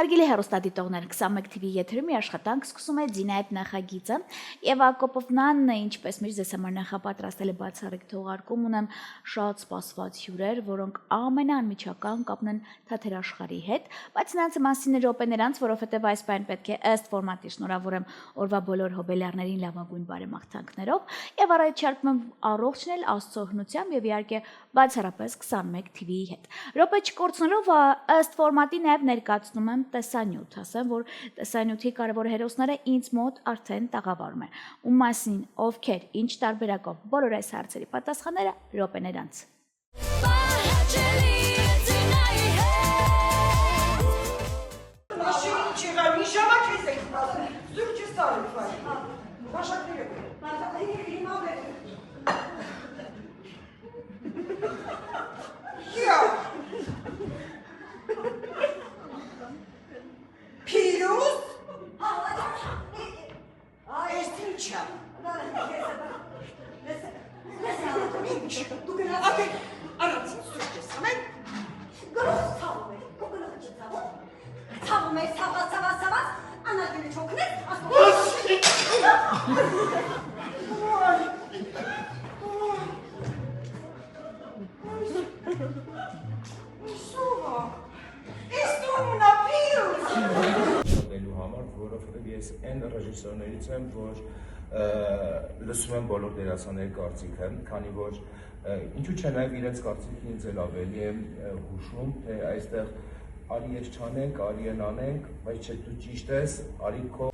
Հարգելի հեռուստադիտողներ, 21 TV եթերում մի աշխատանք սկսում է Ձինայետ նախագիծը եւ Ակոպովնան, ինչպես միշտ ձեզ համար նախապատրաստել է բացառիկ թողարկում, ունեմ շատ սպասված հյուրեր, որոնք ամենաանմիջական կապն են թատերաշխարհի հետ, բայց նրանց մասին րոպեներ անց, որովհետեւ այս բան պետք է ըստ ֆորմատի շնորհավորեմ օրվա բոլոր հոբելյարներին լավագույն բարեմաղթանքներով եւ առաջարկում եմ առողջնել Աստծո հնությամբ եւ իհարկե բացառապես 21 TV-ի հետ։ Րոպե չկորցնելով ըստ ֆորմատի նաեւ ներկայացնում եմ տեսանյութ, ասեմ, որ տեսանյութի կարևոր հերոսները ինձ մոտ արդեն տաղավարում են։ Ում մասին, ովքեր, ինչ տարբերակով, բոլոր այս հարցերի պատասխանները րոպեներ անց։ Որովհետև ես այն ռեժիսորներից եմ, որ լսում եմ բոլոր դերասանների կարծիքը, քանի որ ինչու՞ չէ նաև իրենց կարծիքն ինձ էլ ավելի է հուշում, թե այստեղ արի ես չանենք, արի են անենք, բայց չէ դու ճիշտ ես, արի քո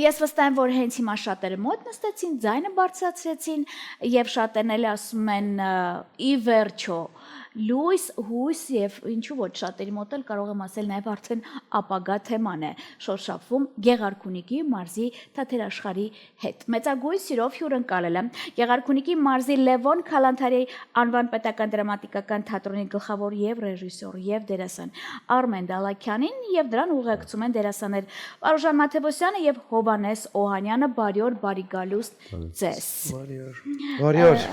Ես վստահ եմ, որ հենց հիմա շատերը մոտ նստեցին, ձայնը բարձրացրեցին եւ շատերն էլ ասում են ի վերջո լույս, հույս եւ ինչու ոչ շատերի մոտ էլ կարող եմ ասել նաեւ արդեն ապագա թեման է շոշափվում Գեղարքունիքի մարզի թատերաշխարհի հետ։ Մեծագույն սիրով հյուրընկալել եմ Գեղարքունիքի մարզի Լևոն Քալանթարի անվան պետական դրամատիկական թատրոնի գլխավոր եւ ռեժիսոր եւ դերասան Արմեն Դալաքյանին եւ դրան ուղեկցում են դերասաններ Վարուժան Մաթեոսյանը եւ Հովանես Օհանյանը, բարիօր, բարի գալուստ ձեզ։ Բարիօր։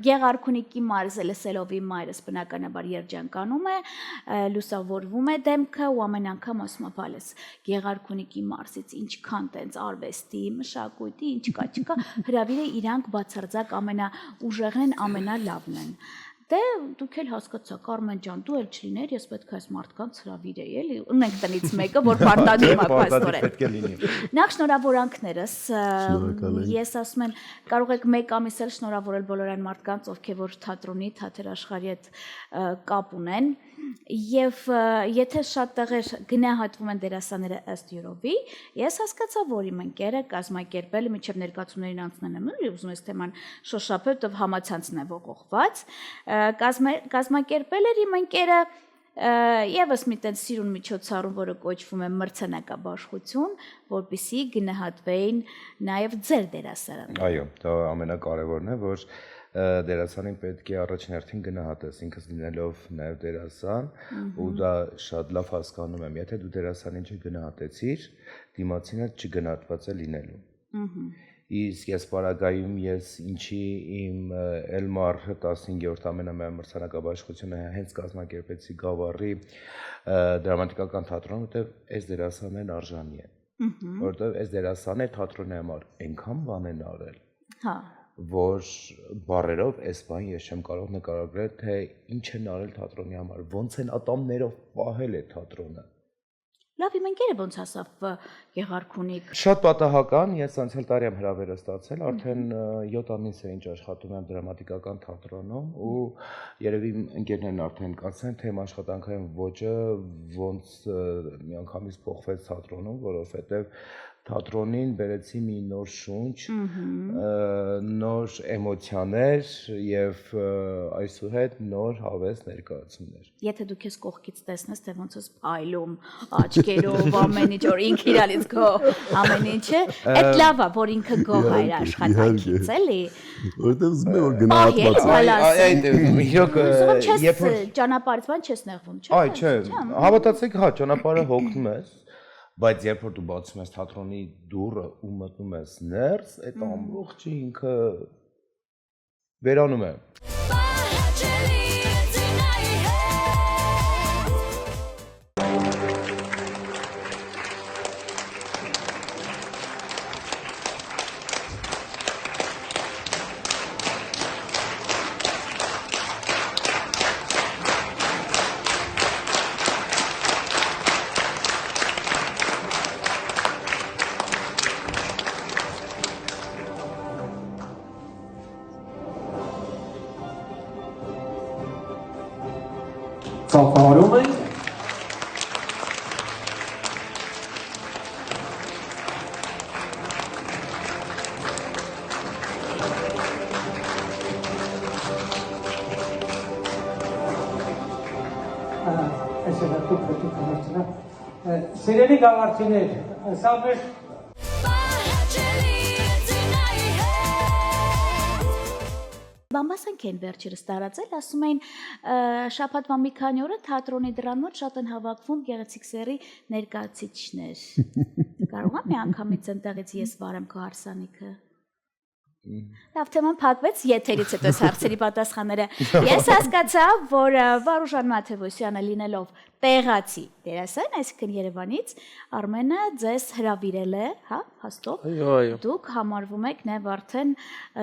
Գեղարքունիքի մարզը լսելով իմ մայրս բնականաբար երջանկանում է, լուսավորվում է դեմքը ու ամեն անգամ ասում է բալես Գեղարքունիքի մարզից ինչքան տենց արվեստի, մշակույթի, ինչ կա, չկա, հրավիրը իրանք բացարձակ ամենաուժեղն են, ամենալավն են։ Դե դուք էլ հասկացաք Արմեն ջան, դու էլ չլիներ, ես պետք է այս մարդկանց հրավիրեի, էլի, ունենք տնից մեկը, որ պարտադիր է փաստորեն։ Նախ շնորհավորանքներս, ես ասում եմ, կարող եք մեկ ամիս էլ շնորհավորել բոլոր այն մարդկանց, ովքեր որ թատրոնի, թատերաշխարհի հետ կապ ունեն, եւ եթե շատ տեղեր գնահատվում են դերասանները ըստ յուրովի, ես հասկացա, որ իմ ընկերը կազմակերպել մինչև ներկայացումներին անցնելն եմ, ուզում ես թեման շոշափել, ով համացանցն է ողողված, կազմակերպել էր իմ ընկերը եւս մի տենց սիրուն միջոցառում, որը կոչվում է մրցանակաբաշխություն, որպեսզի գնահատվեին նաեւ ձեր դերասանները։ Այո, դա ամենակարևորն է, որ դերասանին պետք է առաջին հերթին գնահատես, ինքս լինելով նաև դերասան, ու դա շատ լավ հասկանում եմ, եթե դու դերասանին չգնահատեցիր, դիմացինը չգնահատված է լինելու։ Իսկ ես պարագայում ես ինչի իմ Էլմար 15-րդ ամենամեծ մրցանակաբաշխությունը հենց կազմակերպեցի Գավառի դրամատիկական թատրոնում, որտեղ այս դերասաններն արժանի են։ Որտեղ այս դերասանը թատրոնի համար այնքան բան են արել։ Հա որ բառերով այս բան ես չեմ կարող նկարագրել, թե ինչ են արել թատրոնի համար, ոնց են ատամներով պահել է թատրոնը։ Լավ, իմ ընկերը ոնց ասավ Գեղարքունիք։ Շատ պատահական, ես անցյալ տարի եմ հրավերը ստացել, արդեն 7 ամիս է ինչ աշխատում եմ դրամատիկական թատրոնում ու երևի ընկերներն արդեն կասեն, թե իմ աշխատանքային ոճը ոնց միանգամից փոխվեց թատրոնում, որովհետև թատրոնին բերեցի մի նոր շունչ, նոր էմոցիաներ եւ այսուհետ նոր հավես ներկայացումներ։ Եթե դու քեզ կողքից տեսնես, թե ոնց ես փայլում, աչքերով, ամեն ինչ, որ ինքը իրալից գոհ, ամեն ինչը, այդ լավ է, որ ինքը գոհ է իր աշխատանքից, էլի։ Որտեղ զգում եմ, որ գնահատված է։ Այդ իրոք երբ որ ճանապարհից բան չես նեղվում, չէ՞։ Այ չէ, հավատացեք, հա, ճանապարհը հոգնում ես, բայց երբ որ դու բացում ես թատրոնի դուռը ու մտնում ես ներս, այդ ամբողջը ինքը վերանում է։ Ծափահարում ենք Սիրելի գավառցիներ, սա մեր Բամբասանք են վերջերս տարածել, ասում էին շաբաթվա մի քանի օրը թատրոնի դռան մոտ շատ են հավաքվում գեղեցիկ սերի ներկայացուցիչներ։ Կարող եմ մի անգամից այնտեղից ես վարեմ քո հարսանիքը։ Լավ թեման փակվեց եթերից հետո հարցերի պատասխանները։ Ես հասկացա, որ Վարուժան Մաթևոսյանը լինելով տեղացի դերասան, այսինքն Երևանից, Արմենը ձեզ հրավիրել է, հա, հաստով։ Այո։ Դուք համարվում եք նաև արդեն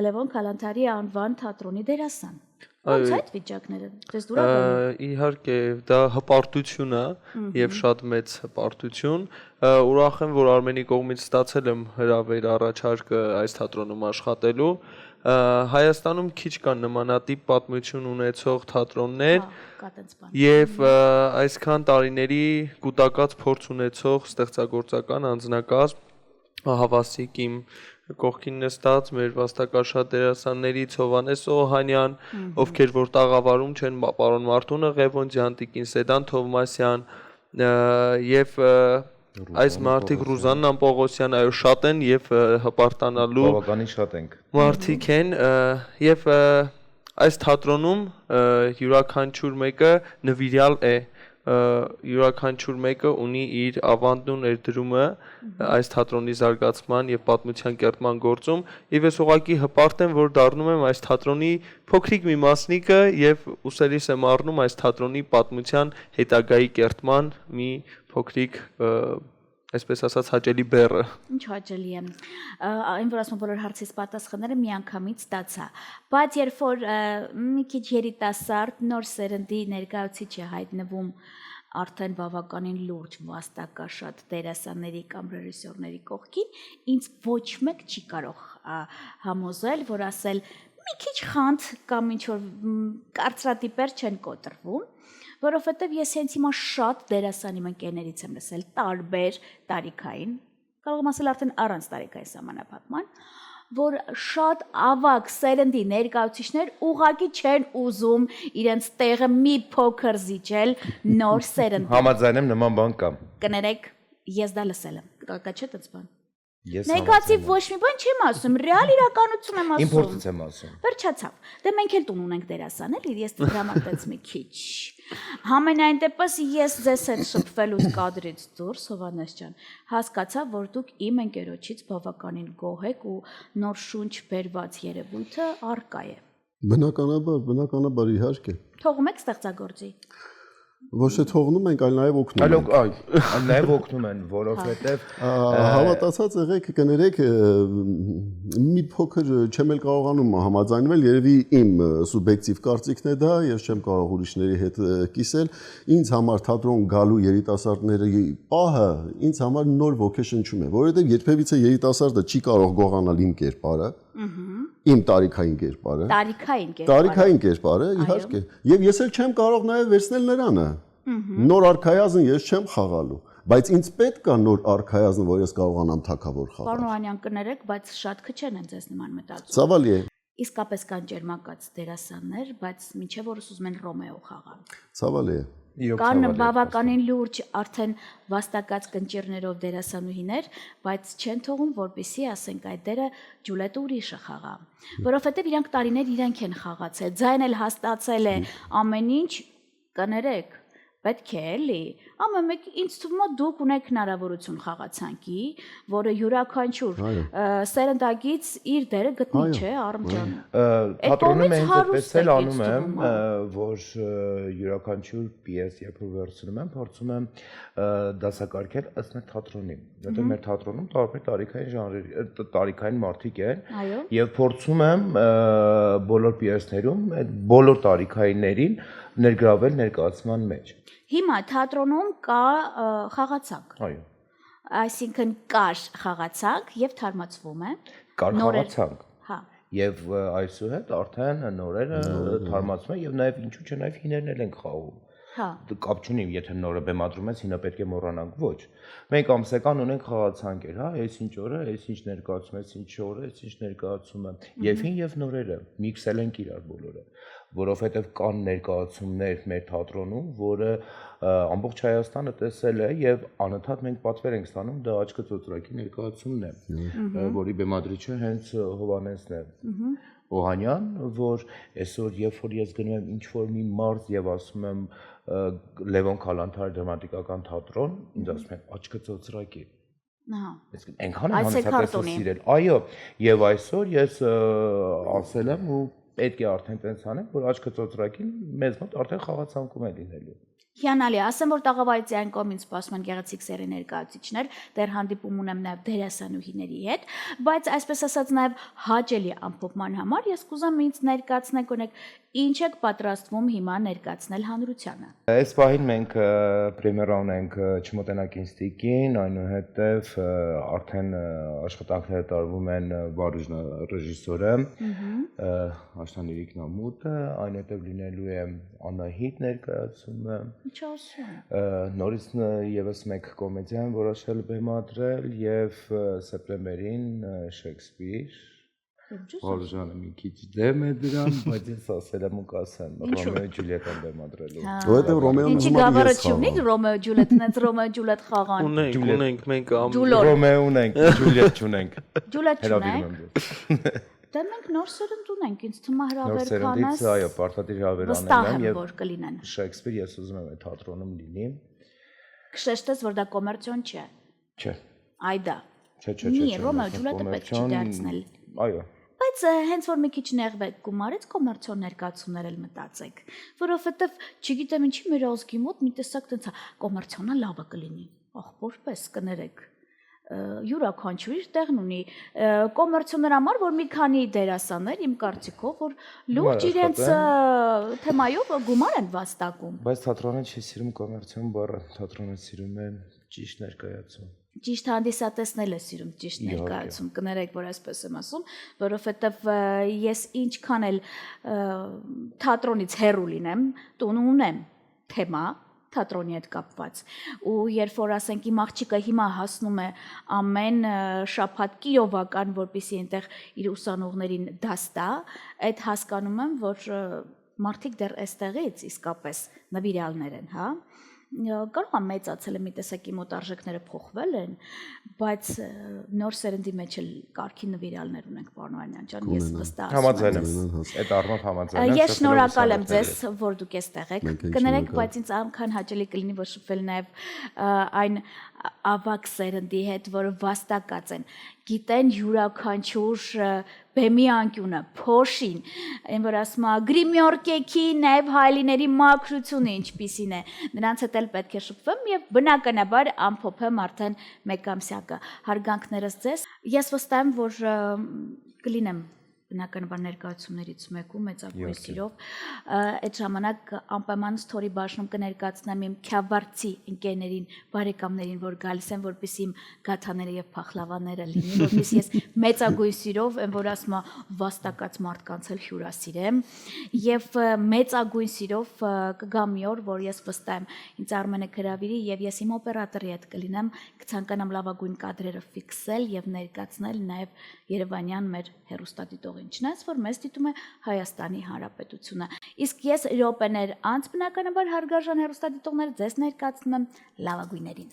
Լևոն Քալանթարի անվան թատրոնի դերասան։ Ո՞նց է այդ վիճակները։ Ձեզ դուր է բերում։ Իհարկե, դա հպարտություն է եւ շատ մեծ հպարտություն։ Ուրախ եմ, որ Արմենի կողմից ստացել եմ հրավեր առաջարկը այս թատրոնում աշխատելու։ Հայաստանում քիչ կան նմանատիպ պատմություն ունեցող թատրոններ եւ այսքան տարիների կուտակած փորձ ունեցող ստեղծագործական անձնակազմ Հավասիկ իմ կողքին նստած մեր վաստակաշատ դերասաններից Հովհաննես Օհանյան, ովքեր որ տաղավարում չեն պարոն Մարտունը Ղևոնդյան, Տիկին Սեդան Թովմասյան եւ այս մարդիկ Ռուզաննա Պողոսյան, այո շատ են եւ հպարտանալու բավականին շատ ենք մարդիկ են եւ այս թատրոնում յուրաքանչյուր մեկը նվիրյալ է յուրաքանչյուր մեկը ունի իր ավանդն ու ներդրումը այս թատրոնի զարգացման եւ պատմության կերտման գործում եւ ես ուղղակի հպարտ եմ որ դառնում եմ այս թատրոնի փոքրիկ մի մասնիկը եւ ուսերիս եմ առնում այս թատրոնի պատմության հետագայի կերտման մի փոքրիկ այսպես ասած հաճելի բեռը Ինչ հաճելի է այն որ ասում բոլոր հարցից պատասխանները միանգամից ստացա բայց երբ որ մի քիչ երիտասարդ նոր սերնդի ներկայացուցիչ է հայտնվում արդեն բավականին լուրջ վաստակաշատ դերասանների կամ ռեժիսորների կողքին ինձ ոչ մեկ չի կարող համոզել որ ասել մի քիչ խանդ կամ ինչ որ կարծրատիպեր չեն կոտրվում որովհետև ես հենց հիմա շատ դերասանի ընկերներից եմ լսել տարբեր տարիքային, կարող եմ ասել արդեն առանց տարիքային սահմանափակման, որ շատ ավագ սերնդի ներկայացուցիչներ ուղղակի չեն ուզում իրենց տեղը մի փոքր զիջել նոր սերնդի։ Համաձայն եմ նման բան կա։ Կներեք, ես դա լսել եմ։ Կա չէ՞ դից բան։ Ես Նեգատիվ ոչ մի բան չեմ ասում, ռեալ իրականություն եմ ասում։ Իմ փորձից եմ ասում։ Վերջացավ։ Դե մենք էլ տուն ունենք դերասան, էլի, ես դրամատեց մի քիչ։ Համենայն դեպս ես ձեզ հետ շփվելուց կադրից դուրս Հովհաննես ջան, հասկացա, որ դուք իմ ընկերոջից բավականին գոհ եք ու նոր շունչ բերված երևույթը առկա է։ Բնականաբար իհարկե։ Թողում եք ստեղծագործի։ Ոչ թե թողնում ենք, այլ նաև օգնում ենք։ Այլ նաև օգնում են, որովհետև հավատացած եղեք, կներեք, մի փոքր չեմ էլ կարողանում համաձայնվել, երևի իմ սուբյեկտիվ կարծիքն է դա, ես չեմ կարող ուրիշների հետ կիսել։ Ինձ համար թատրոն գալու երիտասարդների պահը ինձ համար նոր ոգեշնչում է, որովհետև երբևիցե երիտասարդը չի կարող գողանալ իմ կերպարը, իմ տարիքային կերպարը։ Տարիքային կերպարը, իհարկե։ Եվ ես էլ չեմ կարող նաև վերցնել նրանը։ Նոր արքայազն ես չեմ խաղալու, բայց ինձ պետք է նոր արքայազն, որ ես կարողանամ թագավոր խաղալ։ Պարոն Օհանյան կներեք, բայց շատ քչեն են ձեզ նման մտածում։ Ցավալի է։ Իսկապես կան ջերմակաց դերասաններ, բայց մինչև որս ուզում են Ռոմեո խաղալ։ Ցավալի է։ Կան բավականին լուրջ արդեն վաստակած կնճիռներով դերասանուհիներ, բայց չեն թողում, որպեսզի ասենք այդ դերը Ջուլիետը ուրիշը խաղա, որովհետև իրանք տարիներ իրանք են խաղացել, ձայն էլ հաստացել է ամեն ինչ, կներեք, պետք է էլի, ամեն մեկ ինձ թվում է դուք ունեք հնարավորություն խաղացանկի, որը յուրաքանչյուր սերնդագից իր դերը գտնի, չէ, Արմջան։ Թատրոնում են այդպես էլ անում եմ, որ յուրաքանչյուր պիես երբ որ վերցնում եմ, փորձում եմ դասակարգել ըստ մեր թատրոնի։ Որտեղ մեր թատրոնում տարբեր տարիքային ժանրերի, տարիքային մարդիկ են, եւ փորձում եմ բոլոր պիեսներում այդ բոլոր տարիքայիններին ներգրավել ներկայացման մեջ։ Հիմա թատրոնում կա խաղացանք։ Այո։ Այսինքն կար խաղացանք եւ թարմացվում է։ Կար խաղացանք։ Հա։ Եվ այսուհետ արդեն նորերը թարմացվում են եւ նաեւ ինչու՞ չէ նաեւ հիներն էլ են խաղում։ Հա։ Կապ չունի, եթե նորը բեմադրում ես, հինը պետք է մոռանանք, ոչ։ Մենք ամսական ունենք խաղացանկեր, հա, այս ինչ օրը, այս ինչ ներկայացում, այս ինչ օրը, այս ինչ ներկայացումը, եւ հին եւ նորերը միքսել ենք իրար բոլորը, որովհետեւ կան ներկայացումներ մեր թատրոնում, որը ամբողջ Հայաստանը տեսել է եւ անընդհատ մենք պատվեր ենք ստանում, դա աչքը ծոծրակի ներկայացումն է, որի բեմադրիչը հենց Հովհաննեսն է։ Օհանյան, որ այսօր երբ որ ես գնում եմ ինչ որ մի մարզ եւ ասում եմ Լևոն Քալանթար դրամատիկական թատրոն, ինձ ասում են աչքը ծոծրակի։ Ահա։ Իսկ այնքան եմ հանցապես սիրել։ Այո, եւ այսօր ես ասել եմ ու պետք է արդեն տենց անեմ, որ աչքը ծոծրակին մեզ մոտ արդեն խաղացանկում է լինելու։ Հիանալի, ասեմ, որ տաղավարից այն կողմից սպասում են գեղեցիկ սերի ներկայացուցիչներ, դեռ հանդիպում ունեմ նաև դերասանուհիների հետ, բայց այսպես ասած նաև հաճելի ամփոփման համար ես կուզեմ ինձ ներկայացնեք օրինակ ինչ եք պատրաստվում հիմա ներկայացնել հանրությանը։ Այս պահին մենք պրեմիերա ունենք Չմոտենակ ինստիտուտին, այնուհետև արդեն աշխատանքները տարվում են Վարուժ ռեժիսորը, Աշտանիրիկ Նամուտը, այնուհետև լինելու է Անահիտ ներկայացումը։ Ինչ ասում։ Նորից եւս մեկ կոմեդիան որոշել բեմադրել եւ սեպտեմբերին Շեքսպիր։ Վարուժանը մի քիչ դեմ է դրան, բայց ես ասել եմ ու կասեմ Ռոմեո Ջուլիետան բեմադրելու։ Որովհետեւ Ռոմեոն Ինչի գավառը չունի Ռոմեո Ջուլիետն, այդ Ռոմեո Ջուլիետ խաղան։ Ունենք մենք Ռոմեո ունենք, Ջուլիետ չունենք։ Ջուլիետ չունենք։ Դե մենք նոր սերունդ ունենք, ինձ թվում է հրավեր կանես։ Այո, պարտադիր հրավեր Վստահ անեմ եմ, եւ որ կլինեն։ Շեքսպիր ես ուզում եմ այդ թատրոնում լինի։ Կշեշտես, որ դա կոմերցիոն չէ։ Չէ։ Այդա։ Չէ։ Մի Ռոմեո Ջուլիետը պետք չի դարձնել։ Այո։ Բայց հենց որ մի քիչ նեղվեք գումարից կոմերցիոն ներկայացումներ էլ մտածեք, որովհետև չգիտեմ ինչի մեր ազգի մոտ մի տեսակ տենց է կոմերցիոնը լավը կլինի, ախորպես կներեք, յուրաքանչյուրի տեղն ունի կոմերցիոներ համար, որ մի քանի դերասաններ իմ կարծիքով որ լուրջ իրենց թեմայով գումար են վաստակում։ Բայց թատրոնը չի սիրում կոմերցիոն բառը, թատրոնը սիրում է ճիշտ ներկայացում։ Ճիշտ հանդիսատեսնել է սիրում ճիշտ ներկայացում, կներեք, որ այսպես եմ ասում, որովհետև ես ինչքան էլ թատրոնից հեռու լինեմ, տուն ունեմ թեմա թատրոնի հետ կապված ու երբ որ ասենք իմ աղջիկը հիմա հասնում է ամեն շաբաթ Կիրովական, որպեսզի այնտեղ իր ուսանողներին դաս տա, այդ հասկանում եմ, որ մարդիկ դեռ այստեղից իսկապես նվիրալներ են, հա կարող է մեծացել է մի տեսակի մոտ արժեքները փոխվել են, բայց նոր սերնդի մեջ էլ կարգի նվիրալներ ունենք, պարոն Վանյան ջան, ես վստահ Համաձայն եմ։ Այդ առումով համաձայն եմ։ Ես շնորհակալ եմ ձեզ, որ դուք այստեղ եք։ Կներեք, բայց ինձ անգամ հաճելի կլինի, որ շփվել նաև այն ավակ սերնդի հետ, որը վաստակած են, գիտեն յուրաքանչյուր բեմի անկյունը, փոշին, այն որ ասում է գրիմյորկեքի, նաև հայլիների մաքրությունը ինչպիսին է, նրանց հետ էլ պետք է շփվեմ եւ բնականաբար ամփոփեմ արդեն մեկ ամսյակը։ Հարգանքներս ձեզ։ Ես վստահ եմ, որ կլինեմ բնականաբար ներկայացումներից մեկում մեծագույն սիրով այդ ժամանակ անպայման ստորի բաժնում կներկայացնեմ իմ քյավարցի ընկերներին, բարեկամներին, որ գալիս են, որպեսզի իմ գաթաները եւ փախլավաները լինի, որպեսզի ես մեծագույն սիրով, այն որ ասում է վաստակած մարդկանց էլ հյուրասիրեմ եւ մեծագույն սիրով կգա մի օր, որ ես վստահ եմ ինձ Արմենը հրավիրի եւ ես իմ օպերատորի հետ կլինեմ, կցանկանամ լավագույն կադրերը ֆիքսել եւ ներկայացնել նաեւ Երևանյան մեր հեռուստադիտողին, չնայած որ մեզ դիտում է Հայաստանի Հանրապետությունը։ Իսկ ես րոպեներ անց բնականաբար հարգարժան հեռուստադիտողներ ձեզ ներկայացնում եմ լավագույններին։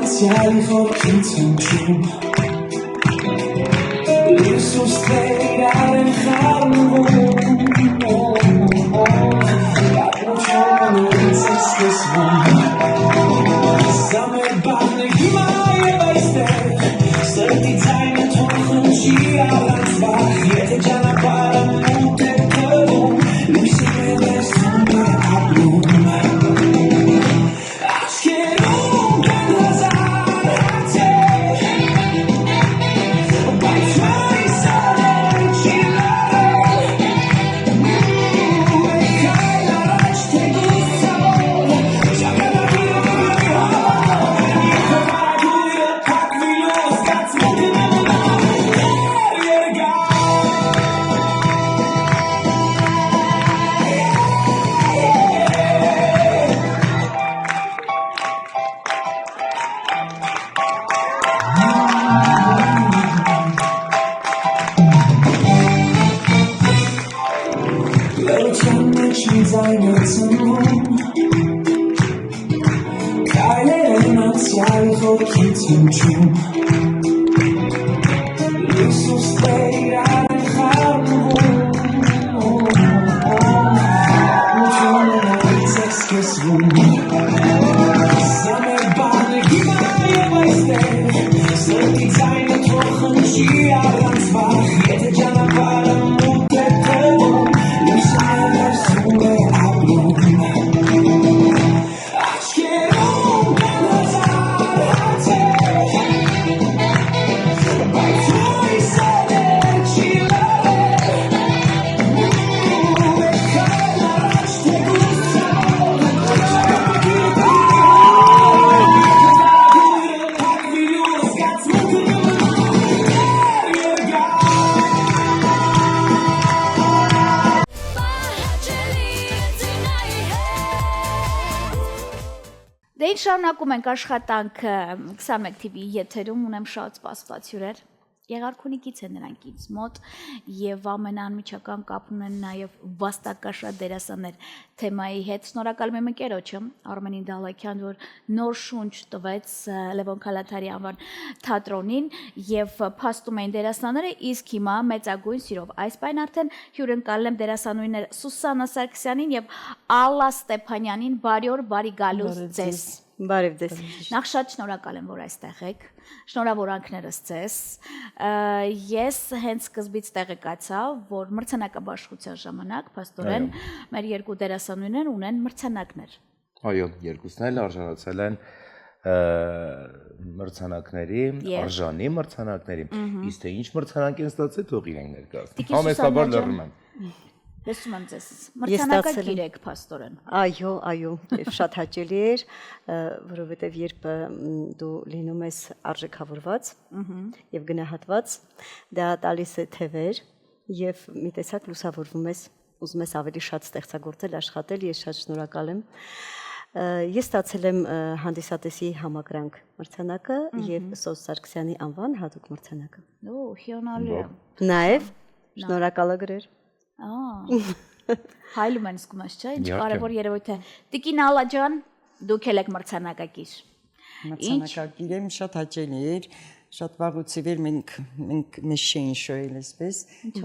Anziali forti ciunciu Le sostenere in calmo La proccione in se stesso Same barne gimaje weiste Senti zaine trochen cia lansbach Jete jana para mute kölum Lucy me summa ablum By trying so Ուրիշի ձայնը ծնվում Կայլերն անցյալ խորքից հնչում Լուսուս տերան խարվում Մուտյոնը նորից է սկսվում Սամեր բանը հիմա և այստեղ Սրտի ձայնը թող խնչի առանց վախ Եթե ճանապարհը մութ է թվում Լույսը ներսում է ապրում Աչքերում կան հազար հարցեր Բայց հույսը դեռ չի լարել Մեկ քայլ առաջ թեկուզ Դե ինչ շարունակում ենք աշխատանքը 21 TV-ի եթերում ունեմ շատ սպասված հյուրեր։ Եղարքունիքից են նրանք ինձ մոտ եւ ամենաանմիջական կապ ունեն նաեւ վաստակաշատ դերասաններ թեմայի հետ։ Շնորհակալ եմ ընկերոջը Արմենին Դալաքյան, որ նոր շունչ տվեց Լևոն Քալաթարի անվան թատրոնին եւ փաստում էին դերասանները, իսկ հիմա մեծագույն սիրով այս պայն արդեն հյուրընկալել եմ դերասանուհիներ Սուսաննա Սարգսյանին եւ Ալլա Ստեփանյանին։ Բարի օր, բարի գալուս ձեզ։ Բարև ձեզ։ Նախ շատ շնորհակալ եմ, որ այստեղ եք։ Շնորհավորանքներս ձեզ։ Ես հենց սկզբից տեղեկացա, որ մրցանակաբաշխության ժամանակ փաստորեն մեր երկու դերասանուհիներ ունեն մրցանակներ։ Այո, երկուսն էլ արժանացել են մրցանակների, արժանի մրցանակների։ Իսկ թե ինչ մրցանակ են ստացել, թող իրենք ներկայացնեն։ Համեստաբար լռում եմ։ Լսում եմ ձեզ։ Մրցանակակիր եք փաստորեն։ Այո, եւ շատ հաճելի էր, որովհետեւ երբ դու լինում ես արժեքավորված եւ գնահատված, դա տալիս է թևեր եւ մի տեսակ լուսավորվում ես, ուզում ես ավելի շատ ստեղծագործել, աշխատել, ես շատ շնորհակալ եմ։ Ես ստացել եմ հանդիսատեսի համակրանք մրցանակը եւ Սոս Սարգսյանի անվան հատուկ մրցանակը։ Օ, հիանալի է։ Նաեւ շնորհակալագրեր։ Հայլում են զգում ես, չէ՞, ինչ կարևոր երևույթ է։ Տիկին Ալլա ջան, դուք եք մրցանակակիր։ Մրցանակակիր եմ, շատ հաճելի էր, շատ վաղուց էր մենք մեզ չէին շոյել այսպես,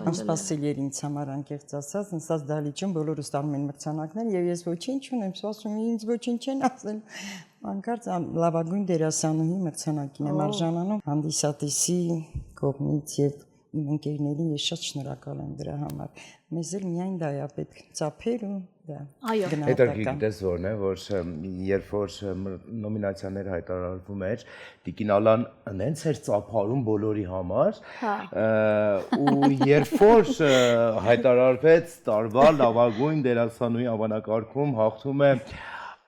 անսպասելի էր ինձ համար անկեղծ ասած, նստած դահլիճում բոլորը ստանում են մրցանակներ եւ ես ոչինչ չունեմ, ասում եմ ինձ ոչինչ չեն ասել։ Անկարծ լավագույն դերասանուհի մրցանակին եմ արժանանում հանդիսատեսի կողմից եւ իմ ընկերների ես շատ շնորհակալ եմ դրա համար։ Մեզ էլ միայն դա է պետք ծափեր ու դա։ Այո։ Հետո գիտես որն է, որ երբ որ նոմինացիաները հայտարարվում էր, Տիկին Ալան նենց էր ծափարում բոլորի համար, ու երբ որ հայտարարվեց տարվա լավագույն դերասանուհի անվանակարգում հաղթում է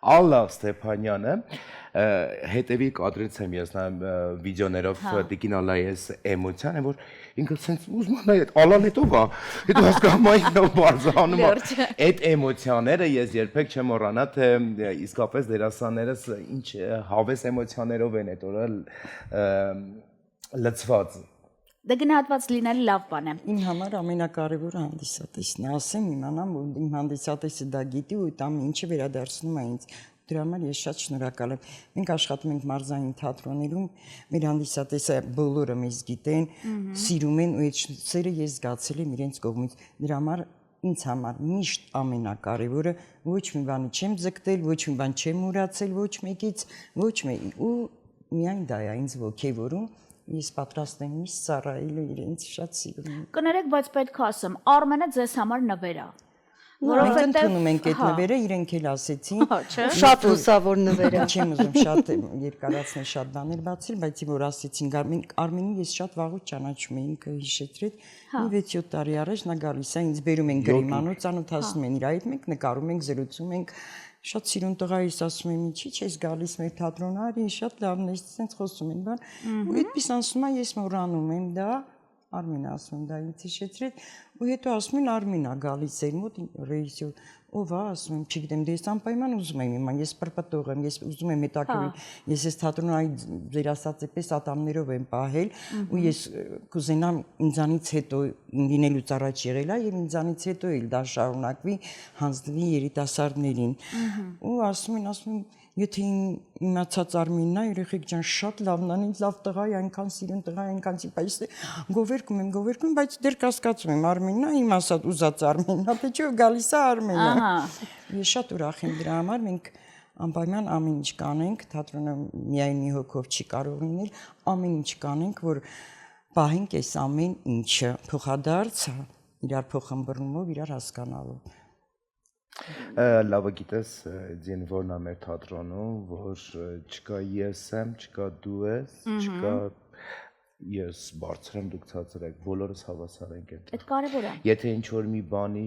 Ալլա Ստեփանյանը, հետևի կադրից եմ ես նայում վիդեոներով Տիկին Ալլայի այս էմոցիան, որ ինքը sense ուզում է այդ Ալլան հետով է, հետո հասկանում եմ ինքն բարձրանում է։ Այդ էմոցիաները ես երբեք չեմ մոռանա, թե իսկապես դերասաններս ինչ հավես էմոցիաներով են այդ օրը լցված։ Դե գնահատված լինելը լավ բան է։ Իմ համար ամենակարևորը հանդիսատեսն է, ասեմ իմանամ, որ իմ հանդիսատեսը դա գիտի ու դա ինչը վերադարձնում է ինձ։ Դրա համար ես շատ շնորհակալ եմ։ Մենք աշխատում ենք մարզային թատրոններում, մեր հանդիսատեսը բոլորը մեզ գիտեն, սիրում են ու այդ սերը ես զգացել եմ իրենց կողմից։ Դրա համար ինձ համար միշտ ամենակարևորը ոչ մի բանի չեմ ձգտել, ոչ մի բան չեմ մուրացել ոչ մեկից, ոչ մի ու միայն դա է ինձ ոգևորում։ Ես պատրաստ եմ միշտ ծառայելու իրենց, շատ սիրում եմ։ Կներեք, բայց պետք է ասեմ, Արմենը ձեզ համար նվեր է։ Մենք ընդունում ենք այդ նվերը, իրենք էլ ասեցին։ Շատ լուսավոր նվեր է։ Չեմ ուզում շատ երկարացնել, շատ բաներ բացել, բայց որ ասեցին, Արմենին ես շատ վաղուց ճանաչում եմ, ինքը հիշեցրեց։ Մի 6-7 տարի առաջ նա գալիս է, ինձ բերում են գրիմանոց, ծանոթացնում են իր այդ մենք նկարում ենք, զրուցում ենք։ Շատ սիրուն տղա ես ասում եմ, ինչի՞ չես գալիս մեր թատրոն, արի, շատ լավն է, այսպես խոսում են, բան։ Ու այդպես անցնում է, ես մոռանում եմ դա, Արմենը ասում դա ինձ հիշեցրեց, ու հետո ասում են Արմինա գալիս էր մոտ ռեժիսոր, ով է, ասում եմ, չգիտեմ, դե ես անպայման ուզում եմ իմանալ, ես պրպտող եմ, ես ուզում եմ հետաքրքրել, ես այս թատրոնը այ ձեր ասած էպես ատամներով եմ պահել, ու ես կուզենամ ինձանից հետո լինելուց առաջ եղել է եւ ինձանից հետո էլ դա շարունակվի, հանձնվի երիտասարդներին։ Ու ասում են, եթե իմացած Արմինն է, երեխեք ջան, շատ լավն է, ինձ լավ տղա է, այնքան սիրուն տղա է, այնքան սիպայս է, գովերքում եմ, բայց դեռ կասկածում եմ Արմինն է, իմ ասած ուզած Արմինն է, թե չէ գալիս է Արմինը։ Ես շատ ուրախ եմ դրա համար, մենք անպայման ամեն ինչ կանենք, թատրոնը միայն մի հոգով չի կարող լինել, ամեն ինչ կանենք, որ պահենք այս ամեն ինչը, փոխադարձ իրար փոխըմբռնումով, իրար հասկանալով։ Լավը գիտես, ձեն որն է մեր թատրոնում, որ չկա ես եմ, չկա դու ես, չկա ես բարձր եմ, դուք ցածր եք, բոլորս հավասար ենք այնտեղ։ Այդ կարևոր է։ Եթե ինչ որ մի բանի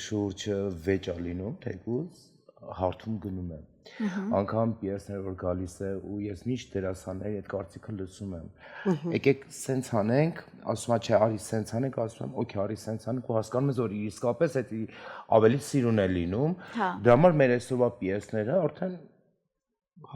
շուրջը վեճ է լինում, թեկուզ հարթում գնում եմ։ Անգամ պիեսներ որ գալիս է ու ես միշտ դերասանների այդ կարծիքը լսում եմ։ Եկեք սենց անենք, ասում է չէ, արի սենց անենք, ասում եմ, օքեյ, արի սենց անենք ու հասկանում ես որ իսկապես այդ ավելի սիրուն է լինում։ Դրա համար մեր այսօրվա պիեսները արդեն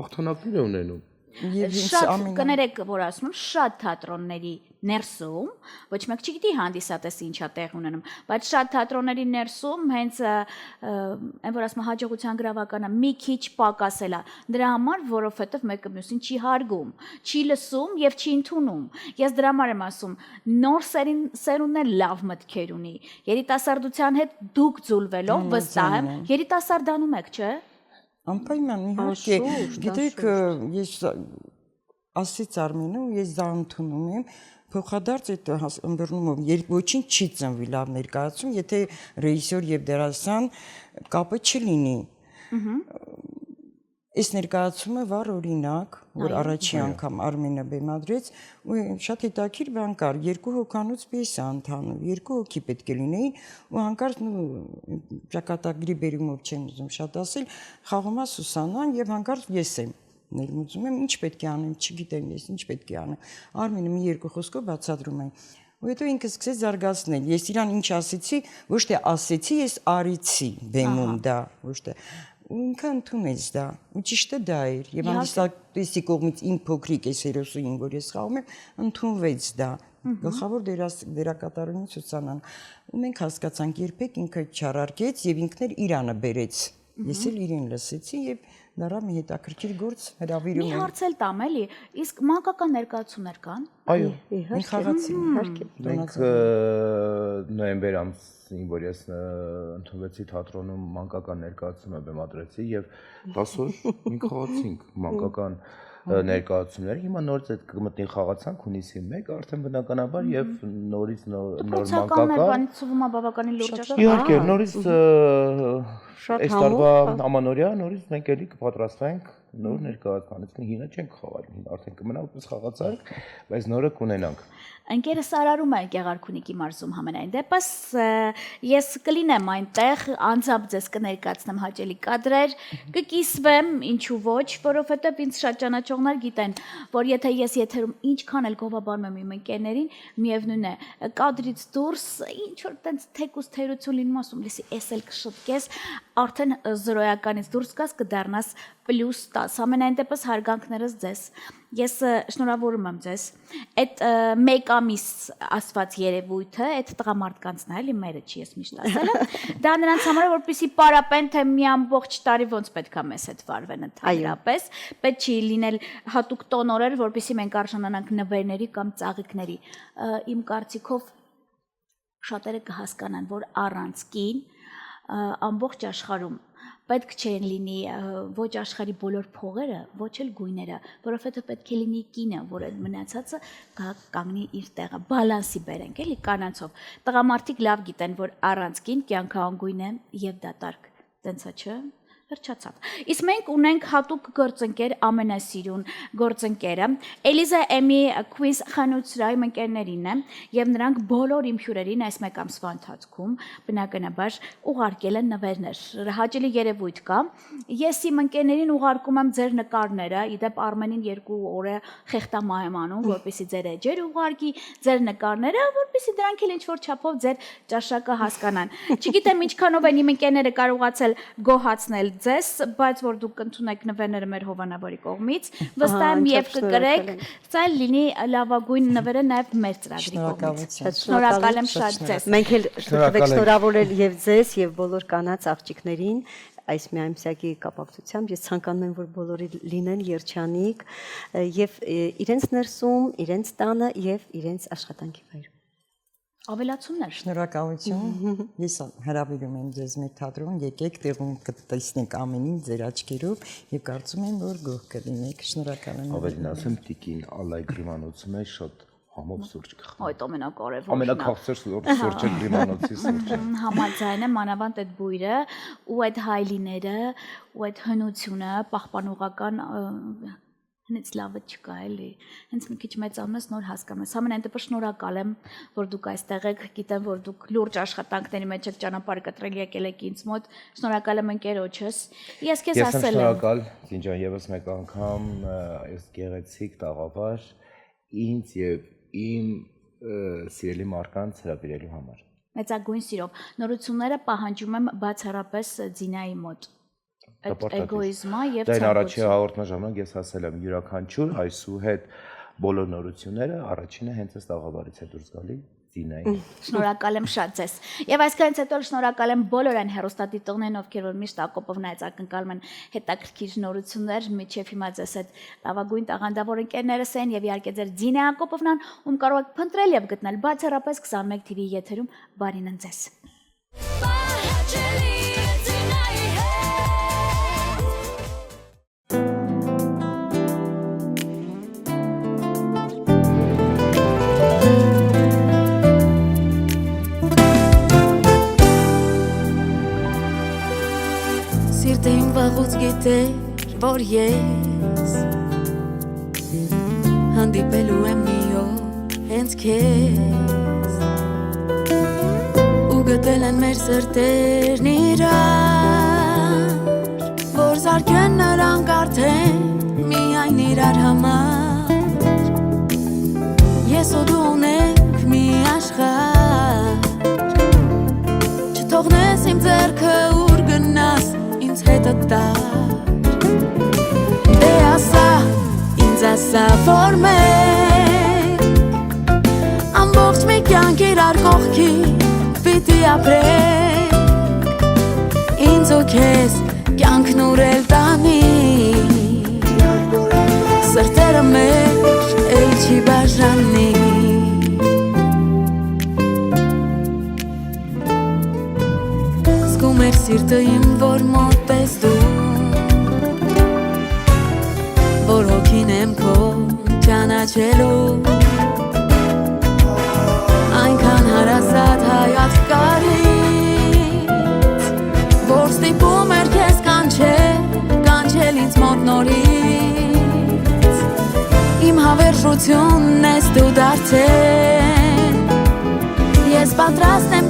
հաղթանակներ են ունենում։ Շատ կներեք, որ ասում եմ, շատ թատրոնների ներսում, ոչ մեկ չգիտի հանդիսատեսը ինչա տեղ ունենում, բայց շատ թատրոնների ներսում հենց այն որ ասում հաջողության գրավականը մի քիչ պակասել է, դրա համար, որովհետև մեկը մյուսին չի հարգում, չի լսում եւ չի ընդունում։ Ես դրա համար եմ ասում, նոր սերունդն էլ լավ մտքեր ունի։ Երիտասարդության հետ դուք ձուլվելով վստահ եմ, երիտասարդանում եք, չէ՞։ Անպայման իհարկե, գիտեք, ես ասից Արմինը ու ես դա ընդունում եմ, փոխադարձ այդ ըմբռնումով ոչինչ չի ծնվի լավ ներկայացում, եթե ռեժիսոր եւ դերասան կապը չլինի։ Այս ներկայացումը վառ օրինակ, որ առաջի անգամ Արմինը բեմադրեց, ու շատ հետաքրքիր բան կար, երկու հոգանոց պիես է ընթանում, երկու հոգի պետք է լինեին, ու հանկարծ ճակատագրի բերումով չեմ ուզում շատ ասել, խաղում է Սուսանան եւ հանկարծ ես եմ ներմուծում եմ, ինչ պետք է անեմ, չգիտեմ ես ինչ պետք է անեմ։ Արմինը մի երկու խոսքով բացատրում է։ Ու հետո ինքը սկսեց զարգացնել։ Ես իրան ինչ ասեցի, ոչ թե ասեցի, ես արիցի բեմում դա, ոչ թե ու ինքը ընդունեց դա, ու ճիշտը դա էր, եւ հանդիսատեսի կողմից իմ փոքրիկ այս հերոսուին, որ ես խաղում եմ, ընդունվեց դա, գլխավոր դերակատարունի Սուսանան, ու մենք հասկացանք երբեք ինքը չարարկեց եւ ինքն էլ իրանը բերեց, ես էլ իրեն լսեցի եւ դրա մի հետաքրքիր գործ հրավիրում եմ։ Մի հարց էլ տամ էլի, իսկ մանկական ներկայացումներ կան։ Այո, մենք խաղացինք, իհարկե։ Մենք նոյեմբեր ամսին, որ ես ընդունվեցի թատրոնում մանկական ներկայացումը բեմադրեցի եւ 10 օր մենք խաղացինք մանկական ներկայացումներ։ Հիմա նորից այդ կմտնի խաղացանք հունիսի 1, արդեն բնականաբար եւ նորից նոր մանկական ծվում է բավականին լուրջ աշխատանք։ Իհարկե, նորից այս տարվա ամանորյա նորից մենք էլի կպատրաստվենք նոր ներկայացմանից հինը չենք խաղալ, արդեն կմնա որպես խաղացանք, բայց նորը կունենանք։ Ընկերս Արարում է Գեղարքունիքի մարզում համենայն դեպս ես կլինեմ այնտեղ, անձամբ ձեզ կներկայացնեմ հաճելի կադրեր, կկիսվեմ, ինչու ոչ, որովհետև ինձ շատ ճանաչողներ գիտեն, որ եթե ես եթերում ինչքան էլ գովաբանում եմ իմ ընկերներին, միևնույն է, կադրից դուրս ինչ որ տենց թեկուս թերություն լինում ասում, լսի, էս էլ կշտկես, արդեն զրոյականից դուրս գաս կդառնաս +10, ամենայն դեպս հարգանքներս ձեզ։ Ես շնորհավորում եմ ձեզ։ Այդ մեկ ամիս ասված երևույթը, այդ տղամարդկանցն է, էլի մերը չի ես միշտ ասել եմ։ Դա նրանց համար է, որպեսզի պարապեն, թե մի ամբողջ տարի ոնց պետք է մեզ հետ վարվեն ընդհանրապես։ Պետք չի լինել հատուկ տոնորեր, որպեսզի մենք արժանանանք նվերների կամ ծաղիկների։ Իմ կարծիքով շատերը կհասկանան, որ առանց կին ամբողջ աշխարհում պետք չեն լինի ոչ աշխարհի բոլոր փողերը, ոչ էլ գույները, որովհետև պետք է լինի կինը, որ այդ մնացածը կանգնի իր տեղը, բալանսի բերենք, էլի կանանցով։ Տղամարդիկ լավ գիտեն, որ առանց կին կյանքը անգույն է եւ դատարկ, տենց է, չէ՞։ Հրճացավ։ Իսկ մենք ունենք հատուկ գործընկեր ամենասիրուն գործընկերը Էլիզա Էմի Քուինս խանութսրահի ընկերներին է եւ նրանք բոլոր իմ հյուրերին այս մեկ ամսվա ընթացքում բնականաբար ուղարկել են նվերներ։ Հաճելի երևույթ կա։ Ես իմ ընկերներին ուղարկում եմ ձեր նկարները, իդեպ Արմենին 2 օր է խեղտամահ եմ անում, որպեսզի ձեր էջեր ուղարկի, ձեր նկարները, որպեսզի դրանք էլ ինչ-որ չափով ձեր ճաշակը հասկանան։ Չգիտեմ ինչքանով են իմ ընկերները կարողացել գոհացնել ձեզ, բայց որ դուք կընդունեք նվերները մեր հովանավորի կողմից, վստահ եմ եւ կկրեք, սա լինի լավագույն նվերը նաեւ մեր ծրագրի կողմից։ Շնորհակալ եմ շատ ձեզ։ Մենք էլ շնորհավորել եւ ձեզ եւ բոլոր կանանց աղջիկներին այս միամսյակի կապակցությամբ ես ցանկանում եմ որ բոլորի լինեն երջանիկ եւ իրենց ներսում, իրենց տանը եւ իրենց աշխատանքի վայրում։ Ավելացումներ։ Շնորհակալություն։ Ես հրավիրում եմ ձեզ մեր թատրոն, եկեք տեղում կտեսնենք ամենին ձեր աչքերով եւ կարծում եմ որ գոհ կլինեք։ Շնորհակալ եմ։ Ավելին ասեմ Տիկին Ալայգրիմանոցում է շատ համով սուրճ կխմի։ Այդ ամենակարևորն է։ Ամենաքաղցր սուրճը գրիմանոցի սուրճը։ Համաձայն եմ մանավանդ այդ բույրը ու այդ հայլիները ու այդ հնությունը պահպանողական հենց լավը չկա էլի։ Հենց մի քիչ մեծանում ես նոր հասկանում ես։ Ամենայն դեպս շնորհակալ եմ, որ դուք այստեղ եք, գիտեմ, որ դուք լուրջ աշխատանքների մեջ եք ճանապարհ կտրել եկել եք ինձ մոտ։ Շնորհակալ եմ ընկերոջս։ Ես քեզ ասել եմ։ Ես շնորհակալ, Զինջան, եւս մեկ անգամ այս գեղեցիկ տաղավար ինձ եւ իմ սիրելի մարկանց հրավիրելու համար։ Մեծագույն սիրով։ Նորությունները պահանջում եմ բացառապես Զինայի մոտ։ Այդ էգոիզմը եւ ցանկությունը։ Դա առաջի հաղորդման ժամանակ ես ասել եմ յուրաքանչյուր այսուհետ բոլոր նորությունները առաջինը հենց այս տաղավարից է դուրս գալի Զինայի։ Շնորհակալ եմ շատ ձեզ։ Եվ այսքանից հետո շնորհակալ եմ բոլոր այն հեռուստադիտողներին, ովքեր որ միշտ ակոպով նայած ակնկալում են հետաքրքիր նորություններ, միջև հիմա ձեզ այդ լավագույն տաղանդավոր ընկերներս են եւ իհարկե ձեր Զինա Ակոպովնան, ում կարող եք փնտրել եւ գտնել բացառապես 21 TV եթերում բարին ընձեզ։ Սիրտը իմ վաղուց գիտեր, որ ես հանդիպելու եմ մի օր հենց քեզ ու գտել են մեր սրտերն իրար, որ զարկեն նրանք արդեն միայն իրար համար, ես ու դու ունենք մի աշխարհ, չթողնես իմ ձեռքը ուր գնաս ինձ հետը տար, դե ասա, ինձ ասա, որ մենք ամբողջ մի կյանք իրար կողքի պիտի ապրենք, ինձ ու քեզ կյանքն ուրել տանի, սրտերը մեր էլ չի բաժանի, զգում էր սիրտը իմ, որ մոտ ես դու, որ հոգին եմ քո ճանաչելու, այնքան հարազատ հայացք կարից, որ ստիպում էր քեզ կանչել ինձ մոտ նորից, իմ հավերժությունն ես դու դարձել, ես պատրաստ եմ